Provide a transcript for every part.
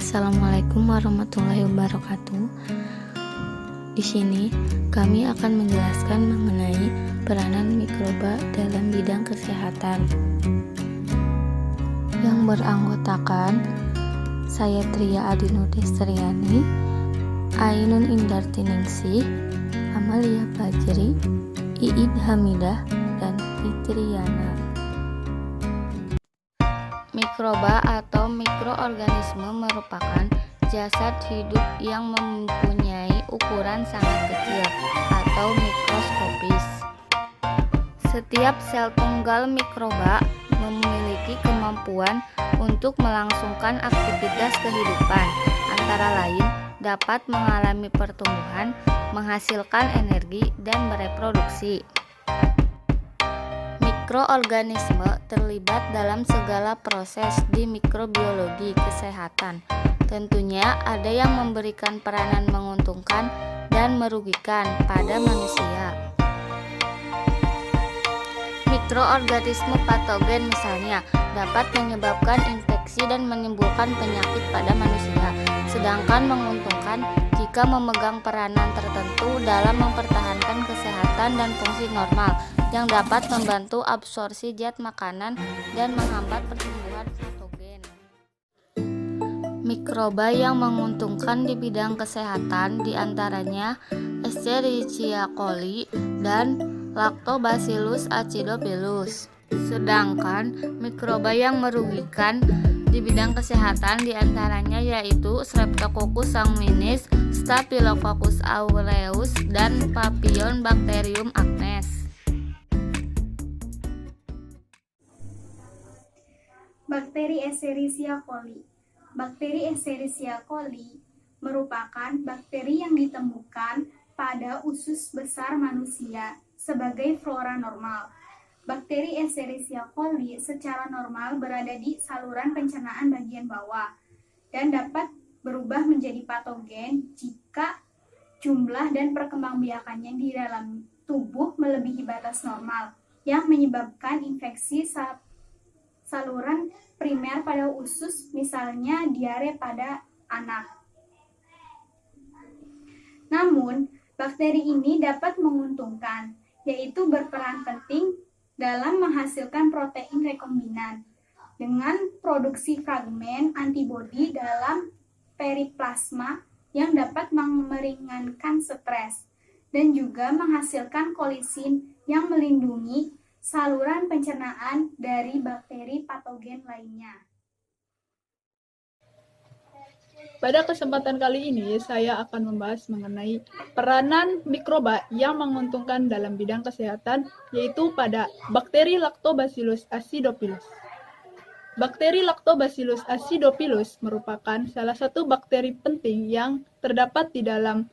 Assalamualaikum warahmatullahi wabarakatuh. Di sini kami akan menjelaskan mengenai peranan mikroba dalam bidang kesehatan. Yang beranggotakan saya Tria Adinudestriani, Ainun Indartiningsih, Amalia Fajri, Iid Hamidah, dan Fitriana. Mikroba atau mikroorganisme merupakan jasad hidup yang mempunyai ukuran sangat kecil atau mikroskopis. Setiap sel tunggal mikroba memiliki kemampuan untuk melangsungkan aktivitas kehidupan, antara lain dapat mengalami pertumbuhan, menghasilkan energi, dan bereproduksi. Mikroorganisme terlibat dalam segala proses di mikrobiologi kesehatan. Tentunya ada yang memberikan peranan menguntungkan dan merugikan pada manusia. Mikroorganisme patogen misalnya dapat menyebabkan infeksi dan menimbulkan penyakit pada manusia, sedangkan menguntungkan jika memegang peranan tertentu dalam mempertahankan kesehatan dan fungsi normal yang dapat membantu absorpsi zat makanan dan menghambat pertumbuhan patogen. Mikroba yang menguntungkan di bidang kesehatan diantaranya Escherichia coli dan Lactobacillus acidophilus. Sedangkan mikroba yang merugikan di bidang kesehatan diantaranya yaitu Streptococcus sanguinis, Staphylococcus aureus, dan Papillon-Bacterium acnes. Bakteri Escherichia coli. Bakteri Escherichia coli merupakan bakteri yang ditemukan pada usus besar manusia sebagai flora normal. Bakteri Escherichia coli secara normal berada di saluran pencernaan bagian bawah dan dapat berubah menjadi patogen jika jumlah dan perkembangbiakannya di dalam tubuh melebihi batas normal yang menyebabkan infeksi saluran primer pada usus, misalnya diare pada anak. Namun, bakteri ini dapat menguntungkan, yaitu berperan penting dalam menghasilkan protein rekombinan dengan produksi fragmen antibodi dalam periplasma yang dapat meringankan stres dan juga menghasilkan kolisin yang melindungi saluran pencernaan dari bakteri patogen lainnya. Pada kesempatan kali ini, saya akan membahas mengenai peranan mikroba yang menguntungkan dalam bidang kesehatan, yaitu pada bakteri Lactobacillus acidophilus. Bakteri Lactobacillus acidophilus merupakan salah satu bakteri penting yang terdapat di dalam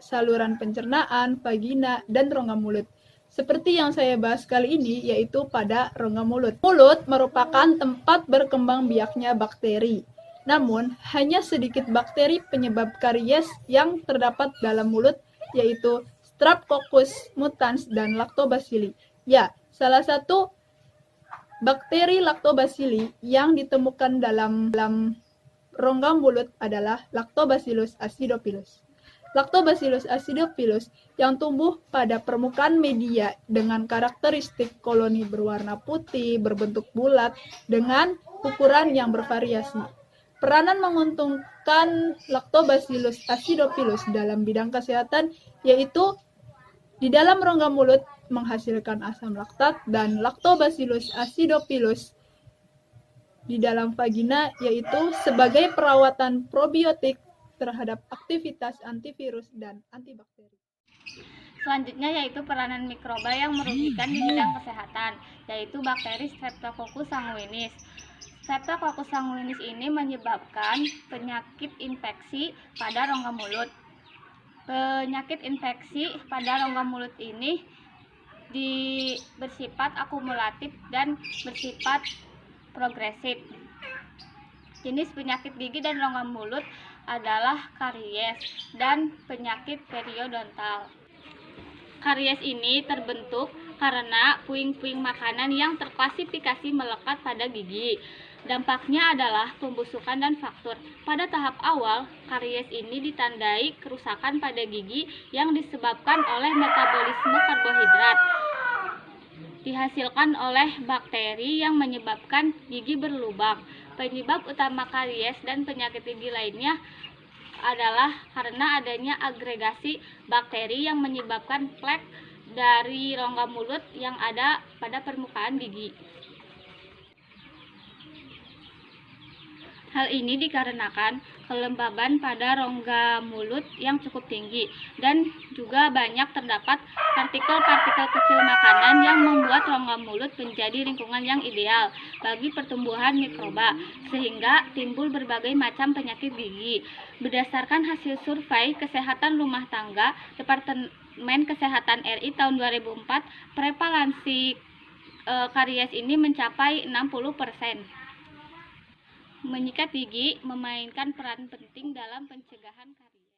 saluran pencernaan, vagina, dan rongga mulut. Seperti yang saya bahas kali ini, yaitu pada rongga mulut. Mulut merupakan tempat berkembang biaknya bakteri. Namun, hanya sedikit bakteri penyebab karies yang terdapat dalam mulut, yaitu Streptococcus mutans dan Lactobacilli. Ya, salah satu bakteri Lactobacilli yang ditemukan dalam rongga mulut adalah Lactobacillus acidophilus. Lactobacillus acidophilus yang tumbuh pada permukaan media dengan karakteristik koloni berwarna putih, berbentuk bulat, dengan ukuran yang bervariasi. Peranan menguntungkan Lactobacillus acidophilus dalam bidang kesehatan yaitu di dalam rongga mulut menghasilkan asam laktat dan Lactobacillus acidophilus di dalam vagina yaitu sebagai perawatan probiotik terhadap aktivitas antivirus dan antibakteri. Selanjutnya yaitu peranan mikroba yang merugikan di bidang kesehatan, yaitu bakteri Streptococcus sanguinis. Streptococcus sanguinis ini menyebabkan penyakit infeksi pada rongga mulut. Penyakit infeksi pada rongga mulut ini bersifat akumulatif dan bersifat progresif. Jenis penyakit gigi dan rongga mulut adalah karies dan penyakit periodontal. Karies ini terbentuk karena puing-puing makanan yang terklasifikasi melekat pada gigi. Dampaknya adalah pembusukan dan fraktur. Pada tahap awal, karies ini ditandai kerusakan pada gigi yang disebabkan oleh metabolisme karbohidrat dihasilkan oleh bakteri yang menyebabkan gigi berlubang. Penyebab utama karies dan penyakit gigi lainnya adalah karena adanya agregasi bakteri yang menyebabkan plak dari rongga mulut yang ada pada permukaan gigi. Hal ini dikarenakan kelembaban pada rongga mulut yang cukup tinggi dan juga banyak terdapat partikel-partikel kecil makanan yang membuat rongga mulut menjadi lingkungan yang ideal bagi pertumbuhan mikroba, sehingga timbul berbagai macam penyakit gigi. Berdasarkan hasil survei kesehatan rumah tangga Departemen Kesehatan RI tahun 2004, prevalensi karies ini mencapai 60%. Menyikat gigi memainkan peran penting dalam pencegahan karies.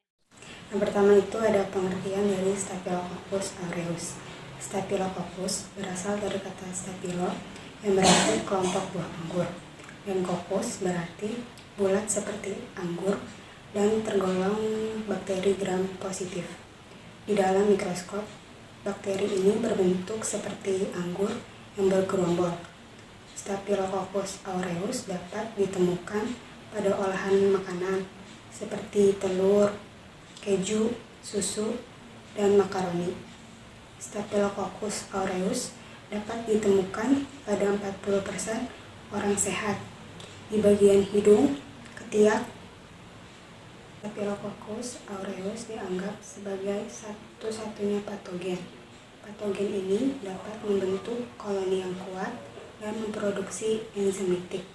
Yang pertama itu ada pengertian dari Staphylococcus aureus. Staphylococcus berasal dari kata staphylo yang berarti kelompok buah anggur, dan coccus berarti bulat seperti anggur dan tergolong bakteri gram positif. Di dalam mikroskop, bakteri ini berbentuk seperti anggur yang bergerombol. Staphylococcus aureus dapat ditemukan pada olahan makanan seperti telur, keju, susu, dan makaroni. Staphylococcus aureus dapat ditemukan pada 40% orang sehat di bagian hidung, ketiak. Staphylococcus aureus dianggap sebagai satu-satunya patogen. Patogen ini dapat membentuk koloni yang kuat dan memproduksi enzimitik.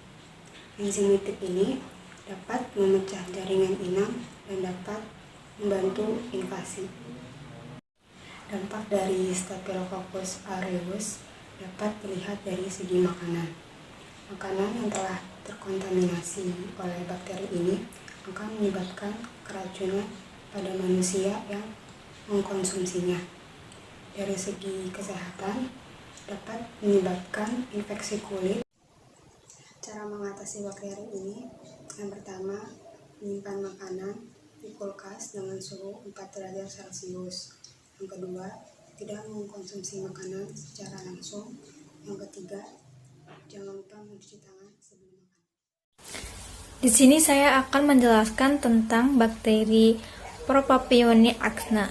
Enzimitik ini dapat memecah jaringan inang dan dapat membantu invasi. Dampak dari Staphylococcus aureus dapat dilihat dari segi makanan. Makanan yang telah terkontaminasi oleh bakteri ini akan menyebabkan keracunan pada manusia yang mengkonsumsinya. Dari segi kesehatan, dapat menyebabkan infeksi kulit. Cara mengatasi bakteri ini, yang pertama, menyimpan makanan di kulkas dengan suhu 4 derajat Celcius. Yang kedua, tidak mengkonsumsi makanan secara langsung. Yang ketiga, jangan lupa mencuci tangan sebelum makan. Di sini saya akan menjelaskan tentang bakteri Propapionia acna.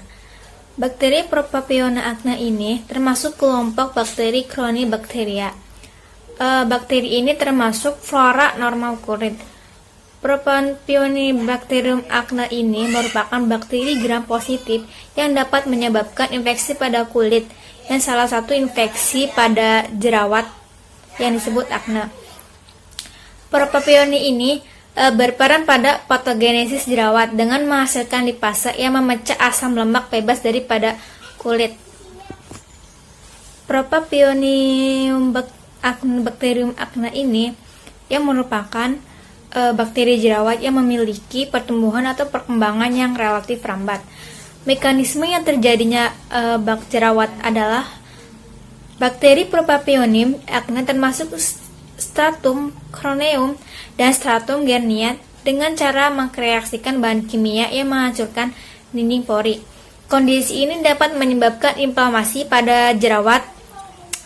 Bakteri Propapionia acna ini termasuk kelompok bakteri Cronibacteria. Bakteri ini termasuk flora normal kulit. Propionibacterium acna ini merupakan bakteri gram positif yang dapat menyebabkan infeksi pada kulit, yang salah satu infeksi pada jerawat yang disebut acna. Propionibacterium ini berperan pada patogenesis jerawat dengan menghasilkan lipase yang memecah asam lemak bebas daripada kulit. Propionibacterium acna ini yang merupakan bakteri jerawat yang memiliki pertumbuhan atau perkembangan yang relatif lambat. Mekanisme yang terjadinya jerawat adalah bakteri Propionibacterium acna termasuk stratum corneum dan stratum corneae dengan cara mengreaksikan bahan kimia yang menghancurkan dinding pori. Kondisi ini dapat menyebabkan inflamasi pada jerawat,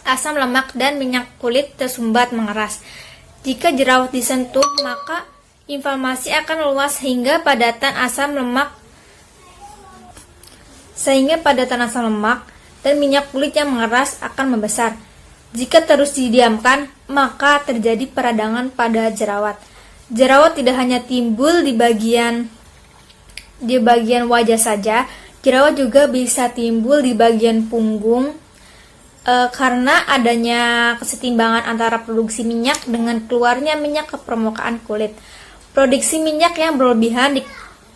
asam lemak, dan minyak kulit tersumbat mengeras. Jika jerawat disentuh, maka inflamasi akan meluas sehingga padatan asam lemak dan minyak kulit yang mengeras akan membesar. Jika terus didiamkan, maka terjadi peradangan pada jerawat. Jerawat tidak hanya timbul di bagian wajah saja, jerawat juga bisa timbul di bagian punggung karena adanya kesetimbangan antara produksi minyak dengan keluarnya minyak ke permukaan kulit. Produksi minyak yang berlebihan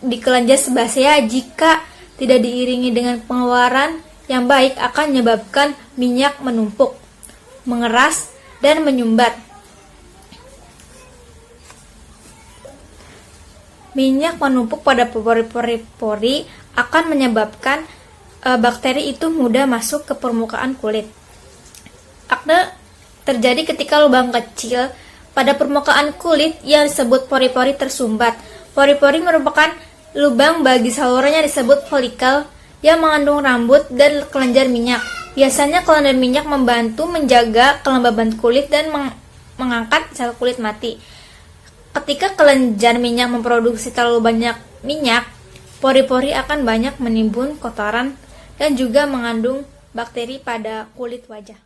di kelenjar sebasea jika tidak diiringi dengan pengeluaran yang baik akan menyebabkan minyak menumpuk, mengeras, dan menyumbat. Minyak menumpuk pada pori-pori akan menyebabkan bakteri itu mudah masuk ke permukaan kulit. Akne terjadi ketika lubang kecil pada permukaan kulit yang disebut pori-pori tersumbat. Pori-pori merupakan lubang bagi saluran yang disebut folikel yang mengandung rambut dan kelenjar minyak. Biasanya kelenjar minyak membantu menjaga kelembaban kulit dan mengangkat sel kulit mati. Ketika kelenjar minyak memproduksi terlalu banyak minyak, pori-pori akan banyak menimbun kotoran dan juga mengandung bakteri pada kulit wajah.